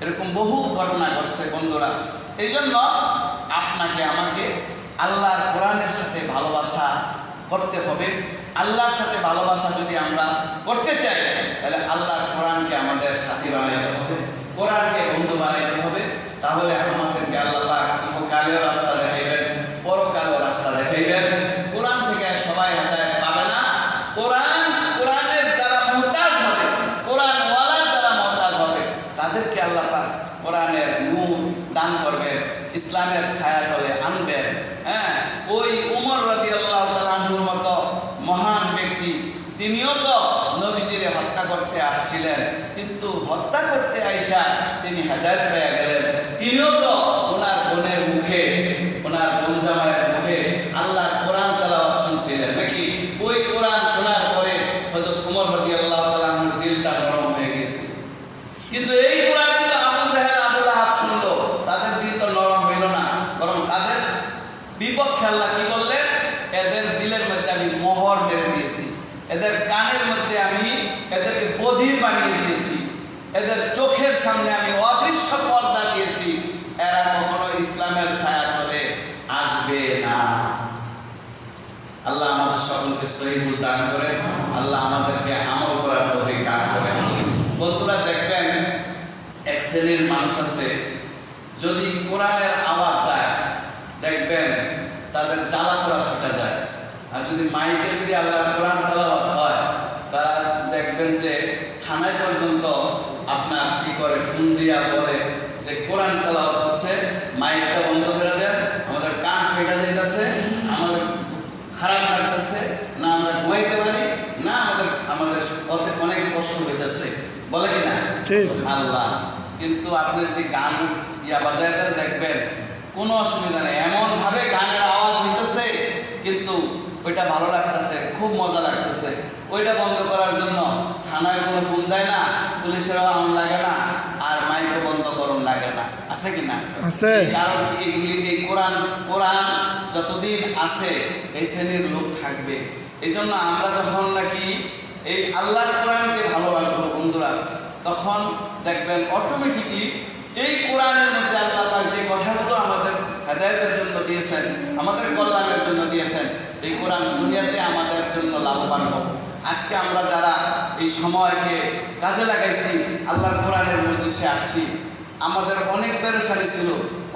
এরকম বহু ঘটনা ঘটছে বন্ধুরা। এই জন্য আপনাকে আমাকে আল্লাহর কোরআনের সাথে ভালোবাসা করতে হবে। আল্লাহর সাথে ভালোবাসা যদি আমরা করতে চাই তাহলে আল্লাহর কোরআনকে আমাদের সাথী বানাইতে হবে, কোরআনকে বন্ধু বানাইতে হবে। তাহলে আমাদেরকে আল্লাহ পাক ইহকালেও রাস্তা দেখাইবেন, পরকালেও রাস্তা দেখাইবেন। কোরআন থেকে সবাই হেদায়েত পাবে না। কোরআনের যারা মুহতাজ হবে, কোরআন ওয়ালার যারা মুহতাজ হবে, তাদেরকে আল্লাহ পাক কোরআনের নূর দান করবেন, ইসলামের ছায়াতলে আনবেন। হ্যাঁ, ওই উমর রাদিয়াল্লাহু তাআলা আনহুর মতো মহান ব্যক্তি, তিনিও তো নবীজিরে হত্যা করতে আসছিলেন, কিন্তু হত্যা করতে আইসা তিনি হেদায়েত পেয়ে গেলেন। তিনিও তো ওনার বোনের মুখে, ওনার বোন জামাইয়ের মুখে আল্লাহর কোরআন তেলাওয়াত শুনছিলেন নাকি? ওই কোরআন শোনার পরে হযরত উমর রাদিয়াল্লাহু তাআলা আনহুর দিলটা নরম হয়ে গেছে। কিন্তু এই কোরআন তো আবু জাহেল আবু লাহাব শুনলো, তাদের দিল তো নরম হইল না, বরং তাদের বিপক্ষে আল্লাহ কি করলেন? এদের দিলের মধ্যে আমি মোহর মেরে দিয়েছি, এদের কানের মধ্যে আমি এদেরকে বধির বানিয়ে দিয়েছি, এদের চোখের সামনে আমি অদৃশ্য পর্দা দিয়েছি, এরা কখনো ইসলামের ছায়াতলে আসবে না। আল্লাহ আমাদের সকলকে সহিহ বুঝ দান করেন, আল্লাহ আমাদেরকে আমল করার তৌফিক দান করেন। বন্ধুরা দেখবেন, এক শ্রেণীর মানুষ আছে, যদি কোরআনের আওয়াজ যায় দেখবেন তাদের জ্বালা পোড়া ছুটে যায়। আর যদি মাইকে যদি আল্লাহর কোরআন তেলাওয়াত হয়, তারা দেখবেন যে থানায় পর্যন্ত আপনার কি করে, ফোন দিয়া বলে যে কোরআন তেলাওয়াত হচ্ছে, মাইকটা বন্ধ করে দেন, আমাদের কান ফেটে যাইতেছে, আমাদের খারাপ লাগতেছে, না আমরা ঘুমাইতে পারি না, আমাদের অনেক কষ্ট হইতেছে, বলে কিনা আল্লাহ। কিন্তু আপনি যদি গান বাজায় দেন দেখবেন কোনো অসুবিধা নেই, এমন ভাবে গানের আওয়াজ হইতেছে কিন্তু ওইটা ভালো লাগতেছে, খুব মজা লাগতেছে। ওইটা বন্ধ করার জন্য থানায় কোনো ফোন দেয় না, পুলিশেরও আউন লাগে না, আর মাইকও বন্ধ করুন লাগে না, আছে কিনা? কারণ এইগুলি এই কোরআন যতদিন আছে এই শ্রেণীর লোক থাকবে। এই জন্য আমরা যখন নাকি এই আল্লাহর কোরআনকে ভালোবাসবো বন্ধুরা, তখন দেখবেন অটোমেটিকলি এই কোরআনের মধ্যে আল্লাহ পাক যে কথাগুলো আমাদের হেদায়েতের জন্য দিয়েছেন, আমাদের কল্যাণের জন্য দিয়েছেন, এই কোরআন দুনিয়াতে আমাদের জন্য লাভবান হোক। আজকে আমরা যারা এই সময়কে কাজে লাগাইছি, আল্লাহর কোরআনের মজলিসে আসছি, আমাদের অনেক পেরেশানি ছিল,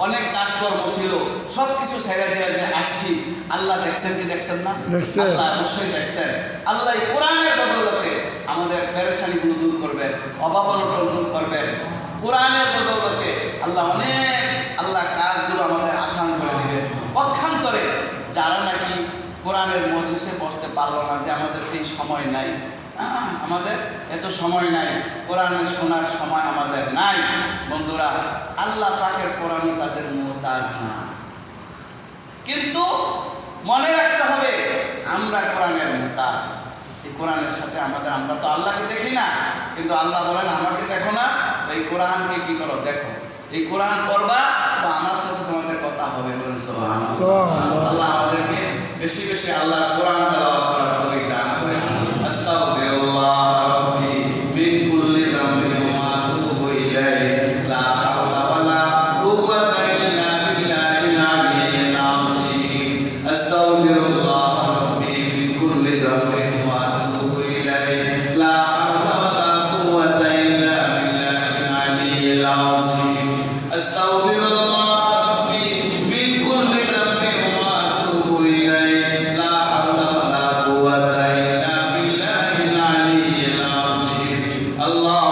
অনেক কাজকর্ম ছিল, সব কিছু ছেড়ে দিয়ে যে আসছি, আল্লাহ দেখছেন কি দেখছেন না? আল্লাহ অবশ্যই দেখছেন। আল্লাহ এই কোরআনের বদৌলতে আমাদের পেরেশানিগুলো দূর করবেন, অভাব অনটন দূর করবেন। কোরআনের বদৌলতে আল্লাহ আল্লাহ কাজগুলো আমাদের আসান করে দিবেন। পক্ষান্তরে যারা নাকি কোরআনের মজলিসে বসতে পারলো না, যে আমাদের এই সময় নাই, আমাদের এত সময় নাই, কোরআনের শোনার সময় আমাদের নাই, বন্ধুরা আল্লাহ পাকের কোরআন তাদের মুহতাজ না। কিন্তু মনে রাখতে হবে আমরা কোরআনের মুহতাজ। এই কোরআনের সাথে আমরা তো আল্লাহকে দেখি না, কিন্তু আল্লাহ বলেন আমাকে দেখো না, এই কোরআনকে কি করো দেখো। এই কোরআন পড়বা তো আমার সাথে তোমাদের কথা হবে, বলেন সুবহানাল্লাহ। আল্লাহ আমাদেরকে বেশি বেশি আল্লাহর কোরআন তেলাওয়াত করার তৌফিক দান করেন। আস্তাগফিরুল্লাহ রাব্বি মিন কুল্লি যামবিন ওয়া আতুবু ইলাইহি, লা হাওলা ওয়ালা কুওয়াতা ইল্লা বিল্লাহিল আলিয়্যিল আযীম। আস্তাগফিরুল্লাহ রাব্বি মিন কুল্লি যামবিন ওয়া আতুবু ইলাইহি, লা হাওলা ওয়ালা কুওয়াতা ইল্লা বিল্লাহিল আলিয়্যিল আযীম। আস্তাগফিরুল্লাহ রাব্বি মিন কুল্লি যামবিন ওয়া আতুবু ইলাইহি, লা হাওলা ওয়ালা কুওয়াতা ইল্লা বিল্লাহিল আলিয়্যিল আযীম। আল্লাহ